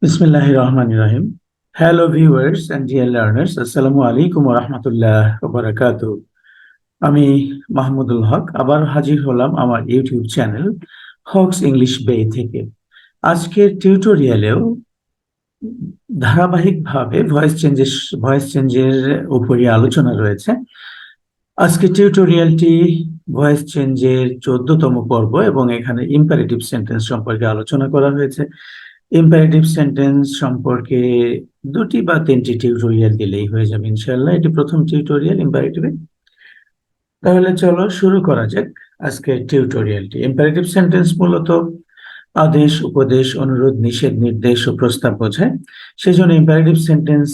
Bismillahir Rahmanir Rahim. Hello viewers and dear learners. Assalamu Alaikum wa rahmatullah wa barakatuh. আমি মাহমুদুল হক আবার হাজির হলাম আমার ইউটিউব চ্যানেল হকস ইংলিশ বে থেকে। আজকের টিউটোরিয়ালেও ধারাবাহিকভাবে ভয়েস চেঞ্জের উপরই আলোচনা রয়েছে। আজকের টিউটোরিয়ালটি ভয়েস চেঞ্জের 14তম পর্ব এবং এখানে ইম্পারেটিভ সেন্টেন্স সম্পর্কে আলোচনা করা হয়েছে। ইম্পারেটিভ সেন্টেন্স সম্পর্কে 2টি বা 3টি টিউটোরিয়াল দিলেই হয়ে যাবে ইনশাআল্লাহ। এটি প্রথম টিউটোরিয়াল ইম্পারেটিভে। তাহলে চলো শুরু করা যাক আজকের টিউটোরিয়ালটি। ইম্পারেটিভ সেন্টেন্স মূলত আদেশ, উপদেশ, অনুরোধ, নিষেধ, নির্দেশ ও প্রস্তাব বোঝায়। সেজন্য ইম্পারেটিভ সেন্টেন্স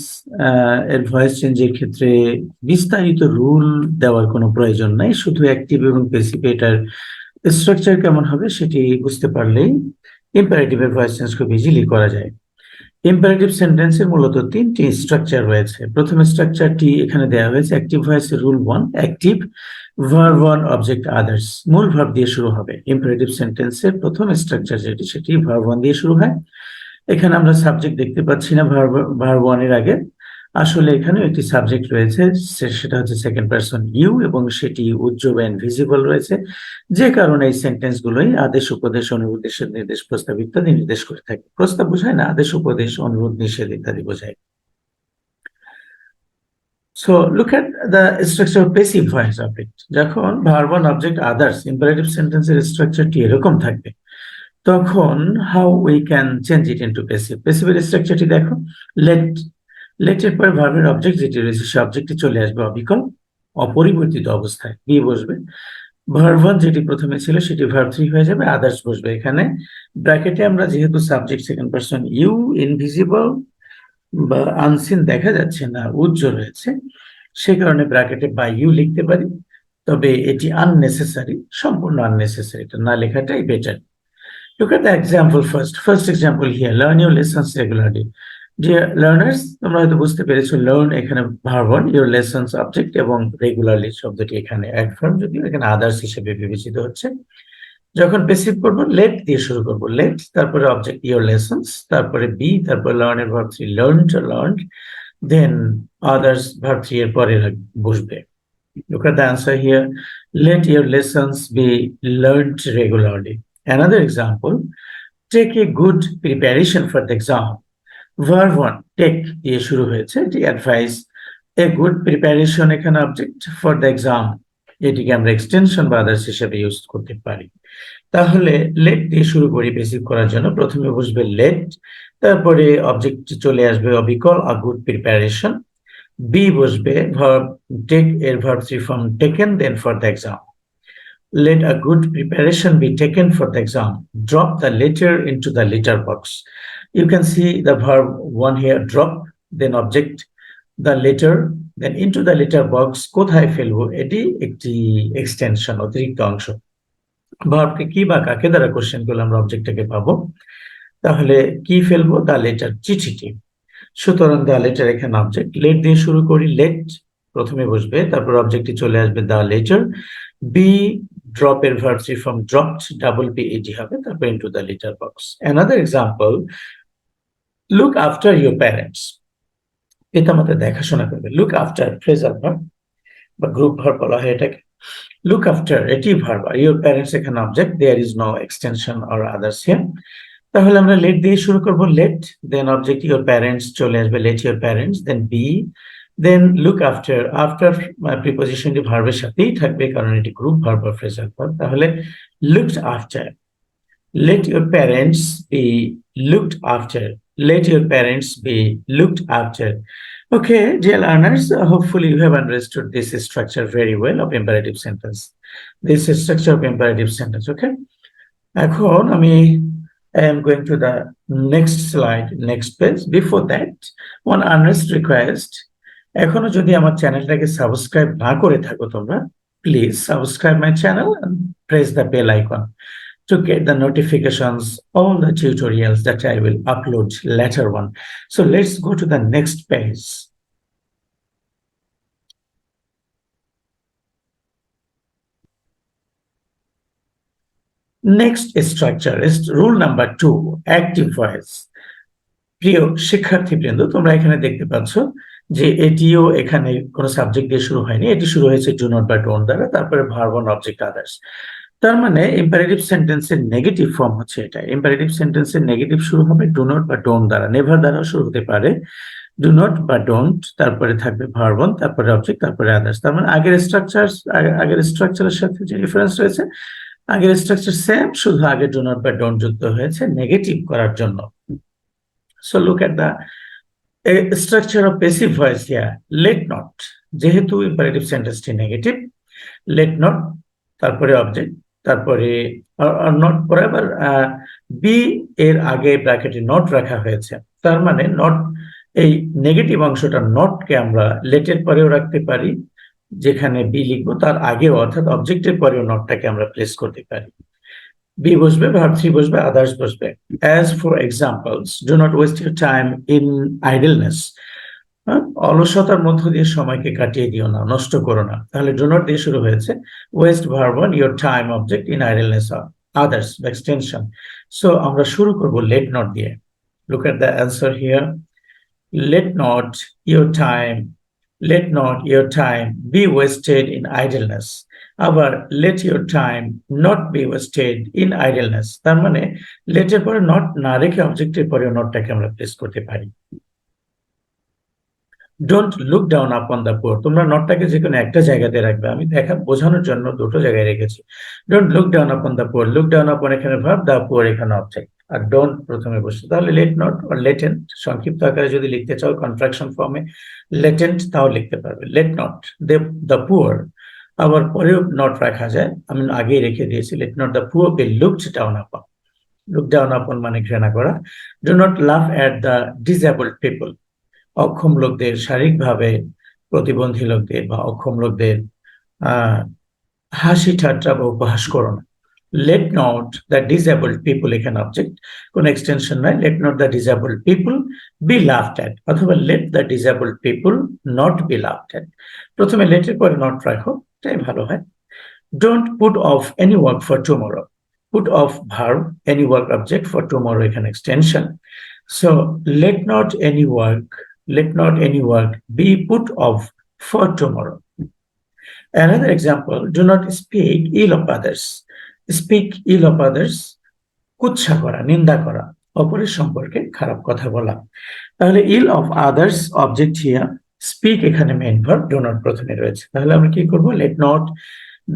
এর ভয়েস চেঞ্জের ক্ষেত্রে বিস্তারিত রুল দেওয়ার কোনো প্রয়োজন নাই। শুধু অ্যাক্টিভ এবং প্যাসিভ এটার স্ট্রাকচার কেমন হবে সেটি বুঝতে পারলেই ইম্পারেটিভের ভয়েস চেঞ্জ খুব ইজিলি করা যায়। ইম্পারেটিভ সেন্টেন্সের মূলত 3টি স্ট্রাকচার রয়েছে। প্রথম স্ট্রাকচারটি এখানে দেওয়া হয়েছে অ্যাক্টিভ ভয়েসের rule 1, active verb 1 object others. মূল ভার্ব দিয়ে শুরু হবে। ইম্পারেটিভ সেন্টেন্সের প্রথম স্ট্রাকচার সেটি ভার্ব 1 দিয়ে শুরু হয়। এখানে আমরা সাবজেক্ট দেখতে পাচ্ছি না ভার্ব 1 এর আগে। আসলে এখানে একটি সাবজেক্ট রয়েছে, সেটা হচ্ছে সেকেন্ড পারসন ইউ এবং সেটি উজ্জ্বল এন্ড ভিজিবল রয়েছে, যে কারণে এই সেন্টেন্সগুলোই আদেশ, উপদেশ, অনুরোধ, নিষেধ, নির্দেশ, প্রস্তাব ইত্যাদি নির্দেশ করে থাকে। প্রস্তাব বোঝায় না, আদেশ, উপদেশ, অনুরোধ, নিষেধ ইত্যাদি বোঝায়। So look at the structure of passive voice of it. যখন ভার্ব 1 অবজেক্ট আদার্স ইম্পারেটিভ সেন্টেন্সের স্ট্রাকচারটি এরকম থাকবে, তখন how we can change it into passive. প্যাসিভের স্ট্রাকচারটি দেখো। লেটের পরে ভার্বের অবজেক্ট যেটি রয়েছে সে অবজেক্টটি চলে আসবে অবিকল, অপরিবর্তিত অবস্থায়, বি বসবে। ভার্ব 1 যেটি প্রথমে ছিল সেটি ভার্ব 3 হয়ে যাবে, আদার্স বসবে। এখানে ব্র্যাকেটে আমরা যেহেতু subject second person you, invisible বা আনসিন দেখা যাচ্ছে না, উজ্জ্বল রয়েছে, সে কারণে ব্র্যাকেটে বাই ইউ লিখতে পারি। তবে এটি আননেসেসারি, সম্পূর্ণ আননেসেসারি, এটা না লেখাটাই better. Look at the example first. First example here, learn your lessons regularly. Dear learners, তোমরা হয়তো বুঝতে পেরেছো learn এখানে verb 1, your lessons object এবং regularly শব্দটি এখানে adverb, যদিও এখানে others হিসেবে বিবেচিত হচ্ছে। যখন প্যাসিভ করব let দিয়ে শুরু করব। let তারপরে object your lessons, তারপরে be, তারপরে learn এর verb 3 learned, then others verb 3 এর পরে বসবে। Look at the answer here. Let your lessons be learned regularly. Another example, take a good preparation for the exam. Verb 1, take দিয়ে শুরু হয়েছে, এটি advice. A good preparation এখানে object for the exam, এটিকে আমরা এক্সটেনশন বা others হিসেবে use করতে পারি। তাহলে let দিয়ে শুরু করি বেসিক করার জন্য। প্রথমে বসবে let, তারপরে অবজেক্ট চলে আসবে অবিকল, a good preparation। be বসবে verb take এর verb 3 from taken, then for the exam. Let a good preparation be taken for the exam. Drop the letter into the letter box. You can see the verb 1 here, drop, then object, the letter, then into the letter box. কোথায় ফেলবো, এটি একটি extension, অতিরিক্ত অংশ। ভার্বকে কি বা কাকে দ্বারা কোশ্চেন করলে আমরা অবজেক্টটাকে পাবো, তাহলে কি ফেলবো, দ্য লেটার, চিঠিটি। সুতরাং দ্য লেটার এখানে অবজেক্ট। লেট দিয়ে শুরু করি, লেট প্রথমে বসবে, তারপর অবজেক্টটি চলে আসবে দ্য লেটার। বি drop এর verb 3 from dropped, double p এটি হবে, তারপর into the letter box. Another example, look after your parents. পিতামাতা দেখাশোনা করবে। look after phrasal verb বা গ্রুপ ভার্ব বলা হয় এটাকে। look after এটি ভার্ব, আর your parents এখানে object, there is no extension or others here. তাহলে আমরা let দিয়ে শুরু করব, let, then object your parents চলে আসবে, let your parents, then be, then look after প্রিপজিশনটি ভার্বের সাথেই থাকবে কারণ এটি গ্রুপ ভার্ব বা ফ্রেজাল ভার্ব। তাহলে looked after, let your parents be looked after, let your parents be looked after. Okay, dear learners, hopefully you have understood this structure very well of imperative sentence. This is structure of imperative sentence. Okay, এখন আমি I am going to the next slide, next page. Before that, one earnest request. এখনো যদি আমার চ্যানেলটাকে subscribe না করে থাকো তোমরা, please subscribe my channel and press the bell icon to get the notifications, all the tutorials that I will upload later on. So let's go to the next page. Next structure is rule number 2, active voice. প্রিয় শিক্ষার্থীবৃন্দ, তোমরা এখানে দেখতে পাচ্ছ যে এটিও এখানে কোনো সাবজেক্ট দিয়ে শুরু হয়নি, এটি শুরু হয়েছে ডু নট বা ডোন্ট দ্বারা, তারপরে ভার্ব অন অবজেক্ট আদার্স। তার মানে ইম্পারেটিভ সেন্টেন্সের নেগেটিভ ফর্ম হচ্ছে এটা। ইম্পারেটিভ সেন্টেন্সের নেগেটিভ শুরু হবে ডু নট বা ডোন্ট দ্বারা, নেভার দ্বারাও শুরু হতে পারে। ডু নট বা ডোন্ট, তারপরে থাকবে ভার্ব অন, তারপরে অবজেক্ট, তারপরে আদার্স। তার মানে আগের স্ট্রাকচারের সাথে যে ডিফারেন্স রয়েছে, আগের স্ট্রাকচার সেম, শুধু আগে ডু নট বা ডোন্ট যুক্ত হয়েছে নেগেটিভ করার জন্য। So look at the structure of passive voice here. Let not, যেহেতু ইম্পারেটিভ সেন্টেন্সটি নেগেটিভ, লেট নট, তারপরে অবজেক্ট, তারপরে নট পরে আবার বি এর আগে ব্র্যাকেটে নট রাখা হয়েছে। তার মানে নট, এই নেগেটিভ অংশটা নটকে আমরা লেটের পরেও রাখতে পারি, যেখানে বি লিখবো তার আগেও, অর্থাৎ অবজেক্টের পরেও নটটাকে আমরা প্লেস করতে পারি। বি বসবে, ভার্ব থ্রি বসবে, আদার্স বসবে। As for examples, do not waste your time in idleness. অলসতার মধ্য দিয়ে সময়কে কাটিয়ে দিও না, নষ্ট করো না। তাহলে ডু নট দিয়ে শুরু হয়েছে, West verb on, your time object, in idleness others extension. So আমরা শুরু করব লেট নট দিয়ে। Look at the answer here. let not your time let not your time be wasted in idleness. আবার let your time not be wasted in idleness, তার মানে let এর পরে not না রেখে অবজেক্টের পরে নটটাকে আমরা প্লেস করতে পারি। Don't look down upon the poor, তোমরা নটটাকে যে কোনো একটা জায়গাতে রাখবে, আমি বোঝানোর জন্য দুটো জায়গায় রেখেছি। Don't look down upon the poor, look down আপন এখানে ভার্ব, দ্য পুয়ার এখানে অবজেক্ট, আর ডোন্ট প্রথমে বসছে। তাহলে লেট নট আর লেটেন্ট, সংক্ষিপ্ত আকারে যদি লিখতে চাও কন্ট্রাকশন ফর্মে লেটেন্ট, তাও লিখতে পারবে। লেট নট দ্য পুয়ার, আবার পরেও নট রাখা যায়, আমি আগেই রেখে দিয়েছি। Let not the poor be looked down upon, look down upon মানে ঘৃণা করা। ডু নট লাফ এট দ্য ডিসেবলড পিপল, অক্ষম লোকদের, শারীরিকভাবে প্রতিবন্ধী লোকদের বা অক্ষম লোকদের হাসি ঠাট্টা বা উপহাস করো না। Let not the disabled people, এখানে অবজেক্ট, কোন এক্সটেনশন নয়। Let not the disabled people be laughed at, অথবা let the disabled people not be laughed at. প্রথমে লেটের পরে নট রাখো, তাই ভালো হয়। Don't put off any work for tomorrow, put off verb, any work object, for tomorrow এখানে extension. So let not any work be put off for tomorrow. Another example, do not speak ill of others. Speak ill of others, কুৎসা করা, নিন্দা করা, অপরের সম্পর্কে খারাপ কথা বলা। তাহলে ill of others object here, speak এখানে মেইন ভার্ব, ডো নট প্রথমে রয়েছে। তাহলে আমরা কি করব, লেট নট,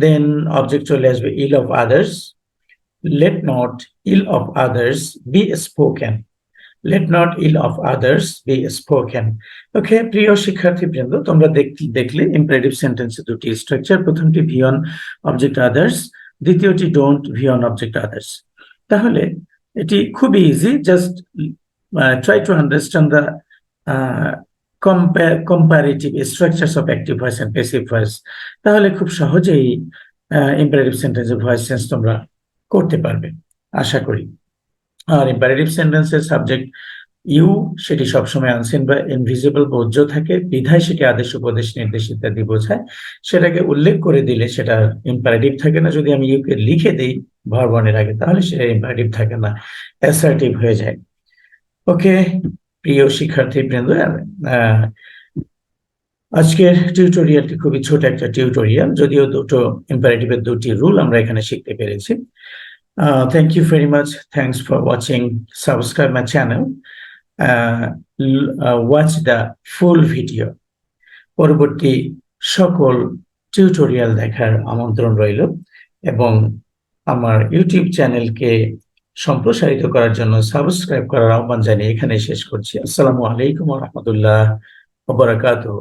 দেন অবজেক্ট চলে আসবে ill of others. Let not ill of others be spoken, let not ill of others be spoken. Okay, প্রিয় শিক্ষার্থীবৃন্দ, তোমরা দেখলে ইম্পারেটিভ সেন্টেন্সে দুটি স্ট্রাকচার, প্রথমটি ভি অন অবজেক্ট আদার্স, দ্বিতীয়টি don't V one object others. তাহলে এটি খুবই easy, just try to understand the comparative structures of active voice and passive voice, তাহলে খুব সহজেই ইম্পারেটিভ সেন্টেন্সের ভয়েস চেঞ্জ তোমরা করতে পারবে আশা করি। আর ইম্পারেটিভ সেন্টেন্সের সাবজেক্ট ইউ, সেটি সবসময় আনসিন বা ইনভিজিবল বোঝ্য থাকে, বিধায় সেটি আদেশ, উপদেশ, নির্দেশ ইত্যাদি বোঝায়। সেটাকে উল্লেখ করে দিলে সেটা ইম্পারেটিভ থাকে না। যদি আমি ইউকে লিখে দিই ভার্ব অনের আগে, তাহলে সেটা ইম্পারেটিভ থাকে না, অ্যাসার্টিভ হয়ে যায়। ওকে, প্রিয় শিক্ষার্থীবৃন্দ, আজকের টিউটোরিয়ালটি খুবই ছোট একটা টিউটোরিয়াল, যদিও দুটো ইম্পারেটিভের দুটি রুল আমরা এখানে শিখতে পেরেছি। Thank you very much. Thanks for watching. Subscribe my channel. Watch the full video. পরবর্তী সকল টিউটোরিয়াল দেখার আমন্ত্রণ রইল, এবং আমার ইউটিউব চ্যানেলকে সম্প্রসারিত করার জন্য সাবস্ক্রাইব করার আহ্বান জানিয়ে এখানে শেষ করছি। আসসালামু আলাইকুম ওয়া রাহমাতুল্লাহ ওয়া বারাকাতুহু।